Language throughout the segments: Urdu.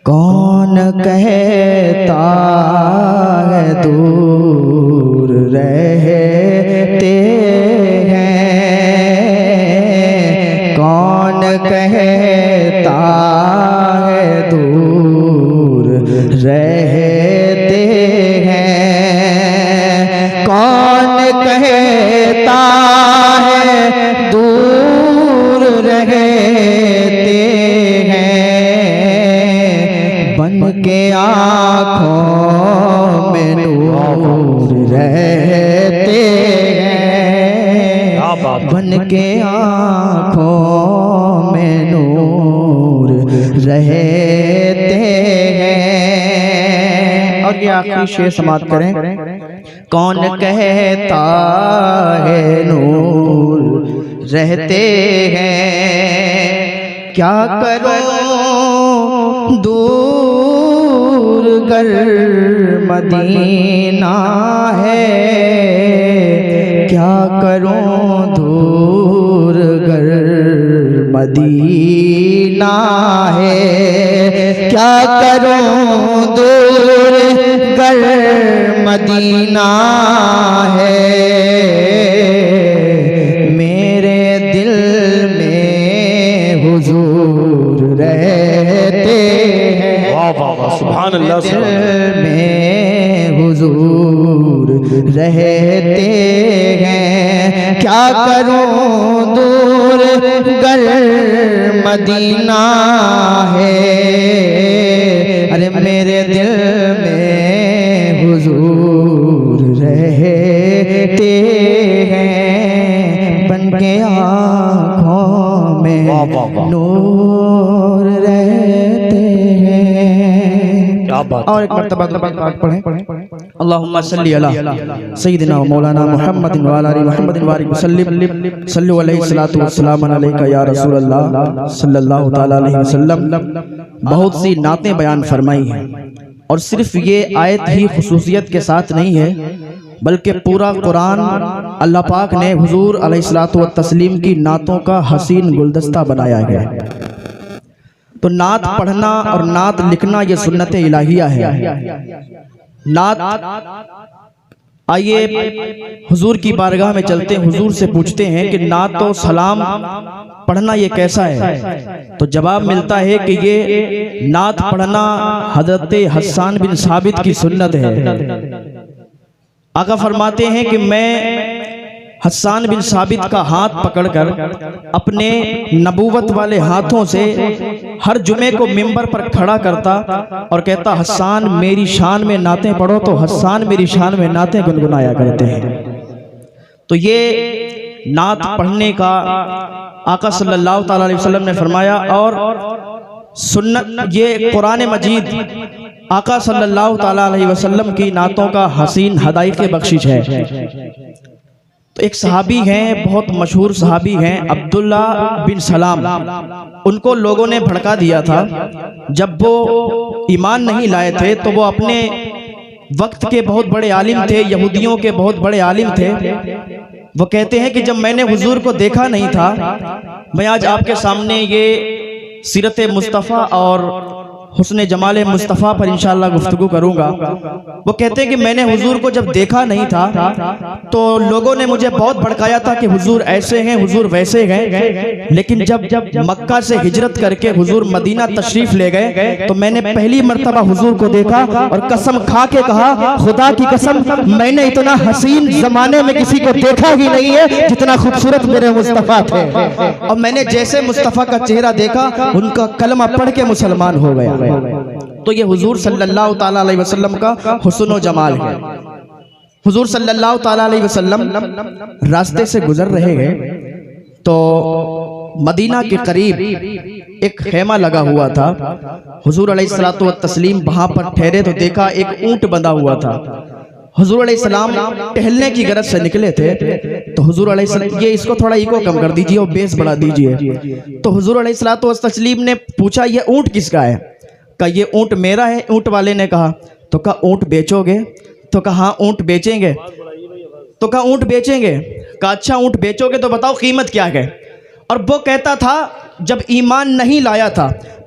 کون کہتا ہے دور رہتے ہیں، کون کہتا ہے دور رہتے ہیں، کون کہتا ہے دور رہتے ہیں، بن کے آنکھوں میں نور رہتے ہیں، بن کے آنکھوں میں نور رہتے ہیں۔ اور یہ آخری شعر سماعت کریں۔ کون کہتا ہے نور رہتے ہیں، کیا کروں دور گر مدینہ ہے، کیا کروں دور گر مدینہ ہے، کیا کروں دور گر مدینہ ہے، میرے دل میں حضور رہتے ہیں، سبحان اللہ، دل میں حضور رہتے ہیں، کیا کروں دور گر مدینہ ہے، ارے میرے دل میں حضور رہتے ہیں، بن کے آنکھوں میں نور رہتے ہیں۔ اور ایک مرتبہ پڑھیں، اللہم صلی علی سیدنا و مولانا محمد وعلی آل محمد وبارک وسلم، صلو علیہ الصلوۃ والسلام علیک یا رسول اللہ صلی اللہ تعالی علیہ وسلم۔ بہت سی نعتیں بیان فرمائی ہیں، اور صرف یہ آیت ہی خصوصیت کے ساتھ نہیں ہے، بلکہ پورا قرآن اللہ پاک نے حضور علیہ الصلوۃ والتسلیم کی نعتوں کا حسین گلدستہ بنایا گیا ہے۔ تو نعت پڑھنا اور نعت لکھنا یہ سنت الہیہ ہے۔ نعت، آئیے حضور کی بارگاہ میں چلتے ہیں، حضور سے پوچھتے ہیں کہ نعت و سلام پڑھنا یہ کیسا ہے؟ تو جواب ملتا ہے کہ یہ نعت پڑھنا حضرت حسان بن ثابت کی سنت ہے۔ آقا فرماتے ہیں کہ میں حسان بن ثابت کا ہاتھ پکڑ کر اپنے نبوت والے ہاتھوں سے ہر جمعے کو ممبر پر کھڑا کرتا اور کہتا حسان میری شان میں نعتیں پڑھو، تو حسان میری شان میں نعتیں گنگنایا کرتے ہیں۔ تو یہ نعت پڑھنے کا آقا صلی اللہ تعالی علیہ وسلم نے فرمایا، اور سنت یہ قرآن مجید آقا صلی اللہ تعالی علیہ وسلم کی نعتوں کا حسین حدائق بخشش ہے۔ تو ایک صحابی ہیں، بہت مشہور صحابی ہیں، عبداللہ بن سلام، ان کو لوگوں نے بھڑکا دیا تھا۔ جب وہ ایمان نہیں لائے تھے تو وہ اپنے وقت کے بہت بڑے عالم تھے، یہودیوں کے بہت بڑے عالم تھے۔ وہ کہتے ہیں کہ جب میں نے حضور کو دیکھا نہیں تھا، میں آج آپ کے سامنے یہ سیرت مصطفیٰ اور حسن جمال مصطفیٰ پر انشاءاللہ گفتگو کروں گا۔ وہ کہتے ہیں کہ میں نے حضور کو جب دیکھا نہیں تھا تو لوگوں نے مجھے بہت بھڑکایا تھا کہ حضور ایسے ہیں، حضور ویسے ہیں، لیکن جب مکہ سے ہجرت کر کے حضور مدینہ تشریف لے گئے تو میں نے پہلی مرتبہ حضور کو دیکھا اور قسم کھا کے کہا خدا کی قسم میں نے اتنا حسین زمانے میں کسی کو دیکھا ہی نہیں ہے جتنا خوبصورت میرے مصطفیٰ تھے۔ اور میں نے جیسے مصطفیٰ کا چہرہ دیکھا ان کا کلمہ پڑھ کے مسلمان ہو گیا۔ تو یہ حضور صلی اللہ تعالی علیہ وسلم کا حسن و جمال ہے۔ حضور صلی اللہ تعالی علیہ وسلم راستے سے گزر رہے ہیں تو مدینہ کے قریب ایک خیمہ لگا ہوا تھا۔ حضور علیہ الصلوۃ والتسلیم وہاں پر ٹھہرے تو دیکھا ایک اونٹ بندھا ہوا تھا۔ حضور علیہ السلام ٹہلنے کی غرض سے نکلے تھے تو حضور علیہ السلام، یہ اس کو تھوڑا ایکو کم کر دیجئے اور بیس بڑھا دیجئے، تو حضور علیہ الصلوۃ والتسلیم نے پوچھا یہ اونٹ کس کا ہے؟ کہا یہ اونٹ میرا ہے۔ اونٹ والے نے کہا، تو کہا اونٹ بیچو گے؟ تو کہا ہاں اونٹ بیچیں گے۔ تو کہا اونٹ بیچیں گے؟ کہا اچھا اونٹ بیچو گے تو بتاؤ قیمت کیا ہے؟ اور وہ کہتا تھا جب ایمان نہیں لایا تھا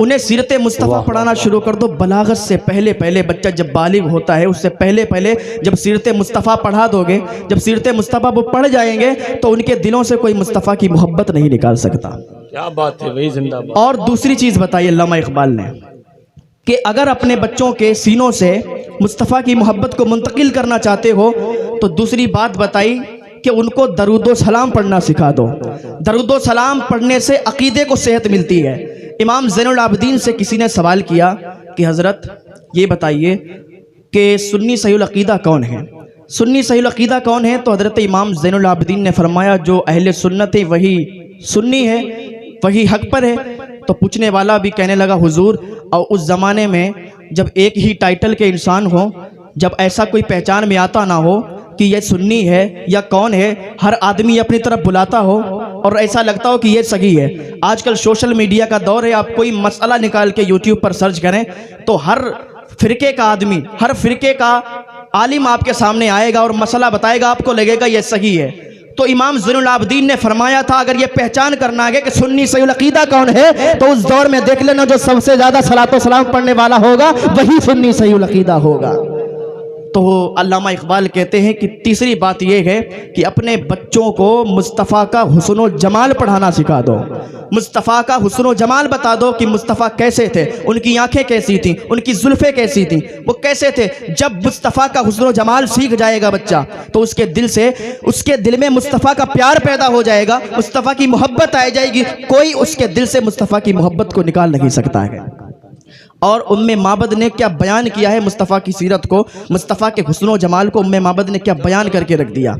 انہیں سیرت مصطفیٰ پڑھانا شروع کر دو. بلاغت سے پہلے پہلے بچہ جب بالغ ہوتا ہے اس سے پہلے پہلے جب سیرت مصطفیٰ پڑھا دو گے, جب سیرت مصطفیٰ وہ پڑھ جائیں گے تو ان کے دلوں سے کوئی مصطفیٰ کی محبت نہیں نکال سکتا. کیا بات ہے بھائی, زندہ باد. اور دوسری چیز بتائی علامہ اقبال نے کہ اگر اپنے بچوں کے سینوں سے مصطفیٰ کی محبت کو منتقل کرنا چاہتے ہو تو دوسری بات بتائی کہ ان کو درود و سلام پڑھنا سکھا دو. درود و سلام پڑھنے سے عقیدے کو صحت ملتی ہے. امام زین العابدین سے کسی نے سوال کیا کہ حضرت یہ بتائیے کہ سنی صحیح العقیدہ کون ہے, سنی صحیح العقیدہ کون ہے؟ تو حضرت امام زین العابدین نے فرمایا جو اہل سنت ہے وہی سنی ہے, وہی حق پر ہے. تو پوچھنے والا بھی کہنے لگا حضور, اور اس زمانے میں جب ایک ہی ٹائٹل کے انسان ہوں, جب ایسا کوئی پہچان میں آتا نہ ہو کہ یہ سنی ہے یا کون ہے, ہر آدمی اپنی طرف بلاتا ہو اور ایسا لگتا ہو کہ یہ سگی ہے. آج کل سوشل میڈیا کا دور ہے, آپ کوئی مسئلہ نکال کے یوٹیوب پر سرچ کریں تو ہر فرقے کا آدمی, ہر فرقے کا عالم آپ کے سامنے آئے گا اور مسئلہ بتائے گا, آپ کو لگے گا یہ صحیح ہے. تو امام زین العابدین نے فرمایا تھا اگر یہ پہچان کرنا ہے کہ سنی صحیح العقیدہ کون ہے تو اس دور میں دیکھ لینا جو سب سے زیادہ صلاۃ و سلام پڑھنے والا ہوگا وہی سنی صحیح العقیدہ ہوگا. تو علامہ اقبال کہتے ہیں کہ تیسری بات یہ ہے کہ اپنے بچوں کو مصطفیٰ کا حسن و جمال پڑھانا سکھا دو. مصطفیٰ کا حسن و جمال بتا دو کہ مصطفیٰ کیسے تھے, ان کی آنکھیں کیسی تھیں, ان کی زلفیں کیسی تھیں, وہ کیسے تھے. جب مصطفیٰ کا حسن و جمال سیکھ جائے گا بچہ تو اس کے دل میں مصطفیٰ کا پیار پیدا ہو جائے گا, مصطفیٰ کی محبت آ جائے گی. کوئی اس کے دل سے مصطفیٰ کی محبت کو نکال نہیں سکتا ہے. اور ام معبد نے کیا بیان کیا ہے مصطفیٰ کی سیرت کو, مصطفیٰ کے حسن و جمال کو ام معبد نے کیا بیان کر کے رکھ دیا.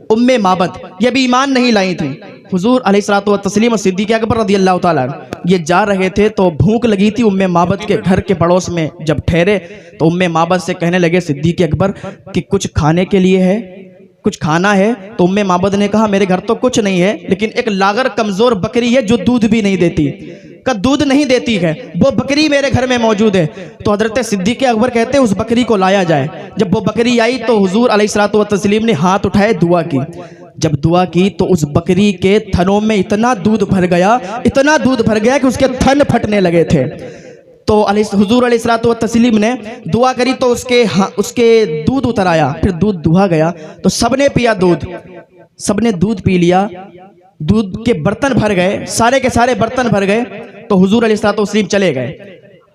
ام معبد یہ بھی ایمان نہیں لائی تھی. حضور علیہ الصلوۃ والتسلیم اور صدیق اکبر رضی اللہ تعالیٰ یہ جا رہے تھے تو بھوک لگی تھی. ام معبد کے گھر کے پڑوس میں جب ٹھہرے تو ام معبد سے کہنے لگے صدیق اکبر کہ کچھ کھانے کے لیے ہے, کچھ کھانا ہے. تو ام معبد نے کہا میرے گھر تو کچھ نہیں ہے لیکن ایک لاغر کمزور بکری ہے جو دودھ بھی نہیں دیتی, کا دودھ نہیں دیتی ہے, وہ بکری میرے گھر میں موجود ہے. تو حضرت صدیق اکبر کہتے ہیں اس بکری کو لایا جائے. جب وہ بکری آئی تو حضور علیہ الصلوۃ والتسلیم نے ہاتھ اٹھائے, دعا کی. جب دعا کی تو اس بکری کے تھنوں میں اتنا دودھ بھر گیا, اتنا دودھ بھر گیا کہ اس کے تھن پھٹنے لگے تھے. تو حضور علیہ الصلوۃ والتسلیم نے دعا کری تو اس کے دودھ اتر آیا, پھر دودھ دہا گیا تو سب نے پیا دودھ, سب نے دودھ پی لیا. دودھ کے برتن بھر گئے, سارے کے سارے برتن بھر گئے. تو حضور علیہ الصلوۃ والتسلیم چلے گئے,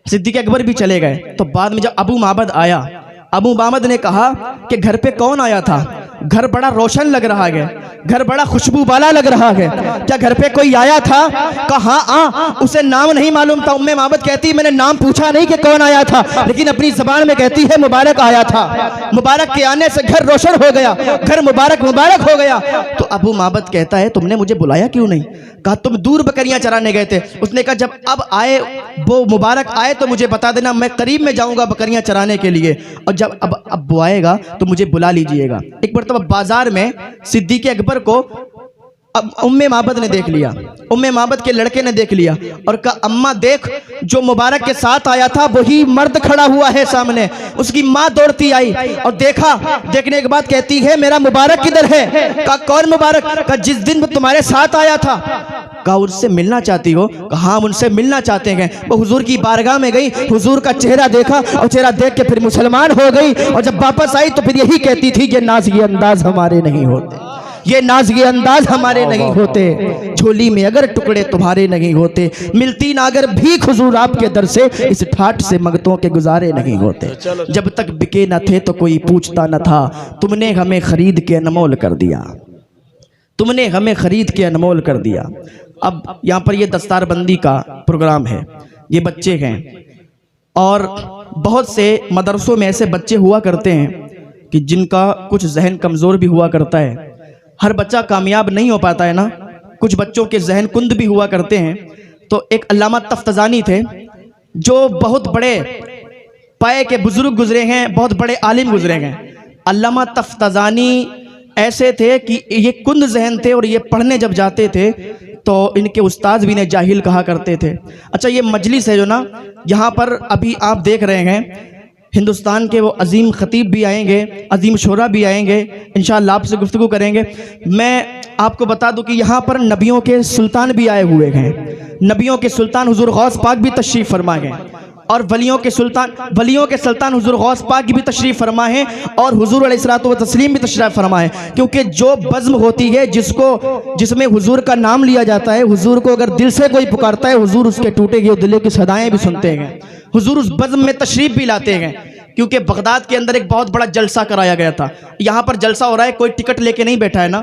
صدیق اکبر بھی چلے گئے. تو بعد میں جب ابو معبد آیا, ابو معبد نے کہا کہ گھر پہ کون آیا تھا؟ گھر بڑا روشن لگ رہا ہے, گھر بڑا خوشبو والا لگ رہا ہے, کیا گھر پہ کوئی آیا تھا؟ کہا ہاں. اسے نام نہیں معلوم تھا. ام معبد کہتی میں نے نام پوچھا نہیں کہ کون آیا تھا, لیکن اپنی زبان میں کہتی ہے مبارک آیا تھا. مبارک کے آنے سے گھر روشن ہو گیا, گھر مبارک مبارک ہو گیا. تو ابو معبد کہتا ہے تم نے مجھے بلایا کیوں نہیں؟ کہا تم دور بکریاں چرانے گئے تھے. اس نے کہا جب اب آئے وہ مبارک آئے تو مجھے بتا دینا, میں قریب میں جاؤں گا بکریاں چرانے کے لیے, اور جب اب وہ آئے گا تو مجھے بلا لیجئے گا. ایک مرتبہ بازار میں صدیق اکبر کو ام معبد نے دیکھ لیا, ام معبد کے لڑکے نے دیکھ لیا اور کہا اماں دیکھ جو مبارک کے ساتھ آیا تھا وہی مرد کھڑا ہوا ہے سامنے. اس کی ماں دوڑتی آئی اور دیکھا, دیکھنے کے بعد کہتی ہے میرا مبارک کدھر ہے؟ کہا کون مبارک؟ کہا جس دن وہ تمہارے ساتھ آیا تھا. کہا ان سے ملنا چاہتی ہو؟ کہا ہاں ان سے ملنا چاہتے ہیں. وہ حضور کی بارگاہ میں گئی, حضور کا چہرہ دیکھا اور چہرہ دیکھ کے پھر مسلمان ہو گئی, اور جب واپس آئی تو پھر یہی کہتی تھی یہ ناز یہ انداز ہمارے نہیں ہوتے, یہ ناز یہ انداز ہمارے نہیں ہوتے, جھولی میں اگر ٹکڑے تمہارے نہیں ہوتے, ملتی نہ اگر بھیک حضور آپ کے در سے, اس ٹھاٹ سے منگتوں کے گزارے نہیں ہوتے. جب تک بکے نہ تھے تو کوئی پوچھتا نہ تھا, تم نے ہمیں خرید کے انمول کر دیا, تم نے ہمیں خرید کے انمول کر دیا. اب یہاں پر یہ دستار بندی کا پروگرام ہے, یہ بچے ہیں اور بہت سے مدرسوں میں ایسے بچے ہوا کرتے ہیں کہ جن کا کچھ ذہن کمزور بھی ہوا کرتا ہے. ہر بچہ کامیاب نہیں ہو پاتا ہے نا, کچھ بچوں کے ذہن کند بھی ہوا کرتے ہیں. تو ایک علامہ تفتزانی تھے جو بہت بڑے پائے کے بزرگ گزرے ہیں, بہت بڑے عالم گزرے ہیں. علامہ تفتزانی ایسے تھے کہ یہ کند ذہن تھے اور یہ پڑھنے جب جاتے تھے تو ان کے استاذ بھی انہیں جاہل کہا کرتے تھے. اچھا یہ مجلس ہے جو نا, یہاں پر ابھی آپ دیکھ رہے ہیں ہندوستان کے وہ عظیم خطیب بھی آئیں گے، عظیم شعراء بھی آئیں گے، انشاءاللہ آپ سے گفتگو کریں گے۔ میں آپ کو بتا دوں کہ یہاں پر نبیوں کے سلطان بھی آئے ہوئے ہیں، نبیوں کے سلطان حضور غوث پاک بھی تشریف فرما گئے، اور ولیوں کے سلطان حضور غوث پاک بھی تشریف فرما ہے، اور حضور علیہ الصلوۃ والتسلیم بھی تشریف فرما ہے۔ کیونکہ جو بزم ہوتی ہے جس میں حضور کا نام لیا جاتا ہے، حضور کو اگر دل سے کوئی پکارتا ہے، حضور اس کے ٹوٹے ہوئے دلوں کی صدائیں بھی سنتے ہیں، حضور اس بزم میں تشریف بھی لاتے ہیں۔ کیونکہ بغداد کے اندر ایک بہت بڑا جلسہ کرایا گیا تھا، یہاں پر جلسہ ہو رہا ہے، کوئی ٹکٹ لے کے نہیں بیٹھا ہے نا،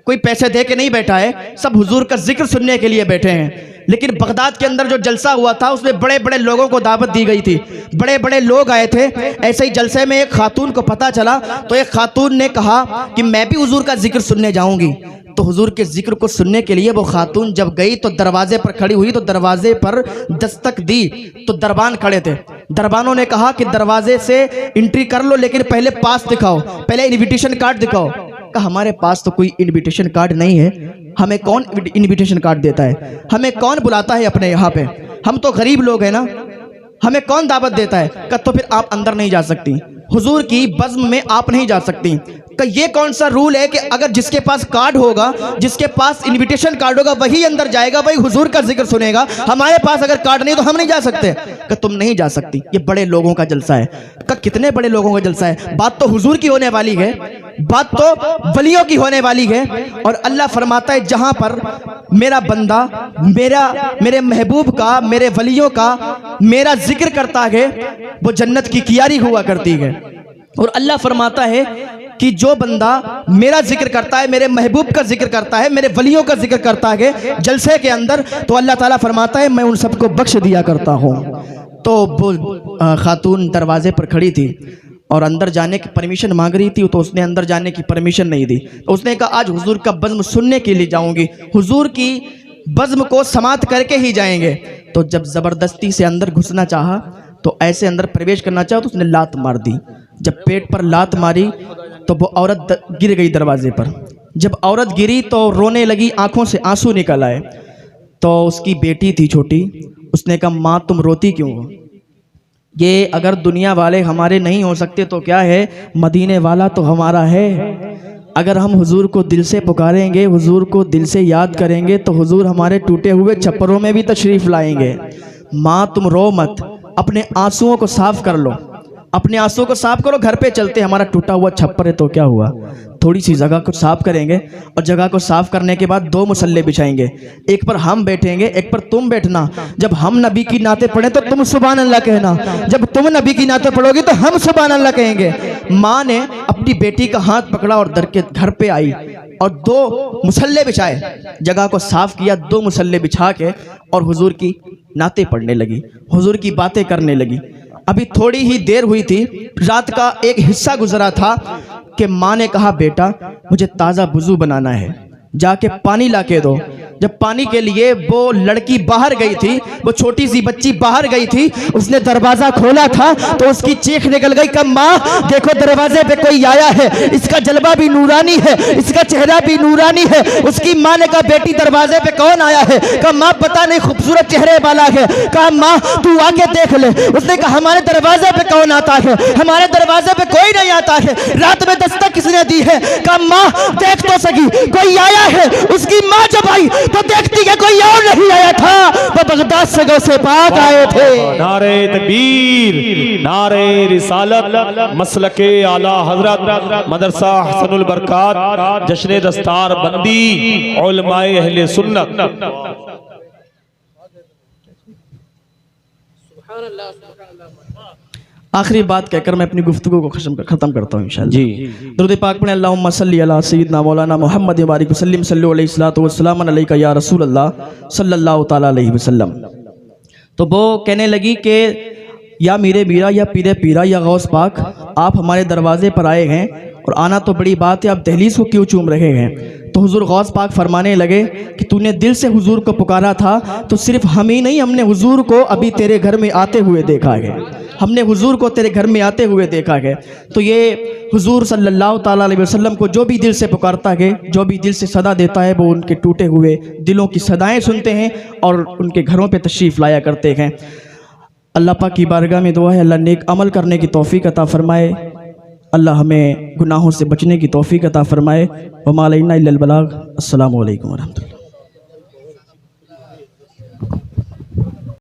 کوئی پیسے دے کے نہیں بیٹھا ہے، سب حضور کا ذکر سننے کے لیے بیٹھے ہیں۔ لیکن بغداد کے اندر جو جلسہ ہوا تھا اس میں بڑے بڑے لوگوں کو دعوت دی گئی تھی، بڑے بڑے لوگ آئے تھے۔ ایسے ہی جلسے میں ایک خاتون کو پتہ چلا، تو ایک خاتون نے کہا کہ میں بھی حضور کا ذکر سننے جاؤں گی۔ تو حضور کے ذکر کو سننے کے لیے وہ خاتون جب گئی تو دروازے پر کھڑی ہوئی، تو دروازے پر دستک دی تو دربان کھڑے تھے۔ دربانوں نے کہا کہ دروازے سے انٹری کر لو، لیکن پہلے پاس دکھاؤ، پہلے انویٹیشن کارڈ دکھاؤ۔ کہا ہمارے پاس تو کوئی انویٹیشن کارڈ نہیں ہے، ہمیں کون انویٹیشن کارڈ دیتا ہے، ہمیں کون بلاتا ہے اپنے یہاں پہ، ہم تو غریب لوگ ہیں نا، ہمیں کون دعوت دیتا ہے؟ کہا تو پھر آپ اندر نہیں جا سکتی، حضور کی بزم میں آپ نہیں جا سکتی۔ کہ یہ کون سا رول ہے کہ اگر جس کے پاس کارڈ ہوگا، جس کے پاس انویٹیشن کارڈ ہوگا وہی اندر جائے گا، وہی حضور کا ذکر سنے گا، ہمارے پاس اگر کارڈ نہیں تو ہم نہیں جا سکتے؟ کہ تم نہیں جا سکتی، یہ بڑے لوگوں کا جلسہ ہے۔ کہ کتنے بڑے لوگوں کا جلسہ ہے؟ بات تو حضور کی ہونے والی ہے، بات تو ولیوں کی ہونے والی ہے۔ اور اللہ فرماتا ہے جہاں پر میرا بندہ میرے محبوب کا، میرے ولیوں کا میرا ذکر کرتا ہے، وہ جنت کی کیاری ہوا کرتی ہے۔ اور اللہ فرماتا ہے کہ جو بندہ میرا ذکر کرتا ہے، میرے محبوب کا ذکر کرتا ہے، میرے ولیوں کا ذکر کرتا ہے جلسے کے اندر، تو اللہ تعالیٰ فرماتا ہے میں ان سب کو بخش دیا کرتا ہوں۔ تو وہ خاتون دروازے پر کھڑی تھی اور اندر جانے کی پرمیشن مانگ رہی تھی، تو اس نے اندر جانے کی پرمیشن نہیں دی۔ تو اس نے کہا آج حضور کا بزم سننے کے لیے جاؤں گی، حضور کی بزم کو سماعت کر کے ہی جائیں گے۔ تو جب زبردستی سے اندر گھسنا چاہا، تو ایسے اندر پرویش کرنا چاہا، تو اس نے لات مار دی۔ جب پیٹ پر لات ماری تو وہ عورت گر گئی دروازے پر۔ جب عورت گری تو رونے لگی، آنکھوں سے آنسو نکل آئے۔ تو اس کی بیٹی تھی چھوٹی، اس نے کہا ماں تم روتی کیوں ہو؟ یہ اگر دنیا والے ہمارے نہیں ہو سکتے تو کیا ہے، مدینے والا تو ہمارا ہے۔ اگر ہم حضور کو دل سے پکاریں گے، حضور کو دل سے یاد کریں گے، تو حضور ہمارے ٹوٹے ہوئے چھپروں میں بھی تشریف لائیں گے۔ ماں تم رو مت، اپنے آنسوؤں کو صاف کر لو، اپنے آنسوؤں کو صاف کرو، گھر پہ چلتے، ہمارا ٹوٹا ہوا چھپر ہے تو کیا ہوا، تھوڑی سی جگہ کو صاف کریں گے، اور جگہ کو صاف کرنے کے بعد 2 مصلے بچھائیں گے، ایک پر ہم بیٹھیں گے، ایک پر تم بیٹھنا۔ جب ہم نبی کی نعتیں پڑھیں تو تم سبحان اللہ کہنا، جب تم نبی کی نعتیں پڑھو گی تو ہم سبحان اللہ کہیں گے۔ ماں نے اپنی بیٹی کا ہاتھ پکڑا اور گھر پہ آئی اور 2 مصلے بچھائے، جگہ کو صاف کیا، 2 مصلے بچھا کے اور حضور کی نعتیں پڑھنے لگی، حضور کی باتیں کرنے لگی۔ ابھی تھوڑی ہی دیر ہوئی تھی، رات کا ایک حصہ گزرا تھا کہ ماں نے کہا بیٹا مجھے تازہ وضو بنانا ہے، جا کے پانی لا کے دو۔ جب پانی کے لیے وہ لڑکی باہر گئی تھی، وہ چھوٹی سی بچی باہر گئی تھی، اس نے دروازہ کھولا تھا تو اس کی چیخ نکل گئی کہ ماں دیکھو دروازے پہ کوئی آیا ہے، اس کا جلوہ بھی نورانی ہے، اس کا چہرہ بھی نورانی ہے۔ اس کی ماں نے کہا بیٹی دروازے پہ کون آیا ہے؟ کہا ماں پتہ نہیں، خوبصورت چہرے والا ہے۔ کہا ماں تو آ کے دیکھ لے۔ اس نے کہا ہمارے دروازے پہ کون آتا ہے؟ ہمارے دروازے پہ کوئی نہیں آتا ہے، رات میں دستک کس نے دی ہے؟ کہا ماں دیکھ تو سکی، کوئی آیا ہے۔ اس کی ماں جب آئی تو دیکھتی کہ کوئی اور نہیں آیا تھا، وہ بغداد سے غوث پاک آئے تھے۔ نعرہ تکبیر، نعرہ رسالت، مسلک اعلی حضرت مدرسہ حسن البرکات، جشن دستار بندی علماء اہل سنت۔ آخری بات کہہ کر میں اپنی گفتگو کو ختم کرتا ہوں انشاءاللہ۔ جی درود پاک پڑھیں، اللہم صلی علی سیدنا مولانا محمد وبارک وسلم، صلی علیہ الصلوۃ والسلام علیکہ یا رسول اللہ صلی اللہ تعالیٰ علیہ وسلم۔ تو وہ کہنے لگی کہ یا میرے میرا یا پیرے پیرا یا غوث پاک، آپ ہمارے دروازے پر آئے ہیں اور آنا تو بڑی بات ہے، آپ دہلیز کو کیوں چوم رہے ہیں؟ تو حضور غوث پاک فرمانے لگے کہ تو نے دل سے حضور کو پکارا تھا، تو صرف ہم ہی نہیں، ہم نے حضور کو ابھی تیرے گھر میں آتے ہوئے دیکھا ہے، ہم نے حضور کو تیرے گھر میں آتے ہوئے دیکھا ہے۔ تو یہ حضور صلی اللہ تعالیٰ علیہ وسلم کو جو بھی دل سے پکارتا ہے، جو بھی دل سے صدا دیتا ہے، وہ ان کے ٹوٹے ہوئے دلوں کی صدائیں سنتے ہیں اور ان کے گھروں پہ تشریف لایا کرتے ہیں۔ اللہ پاک کی بارگاہ میں دعا ہے اللہ نیک عمل کرنے کی توفیق عطا فرمائے، اللہ ہمیں گناہوں سے بچنے کی توفیق عطا فرمائے۔ وما علینا الا البلاغ۔ السلام علیکم ورحمۃ اللہ۔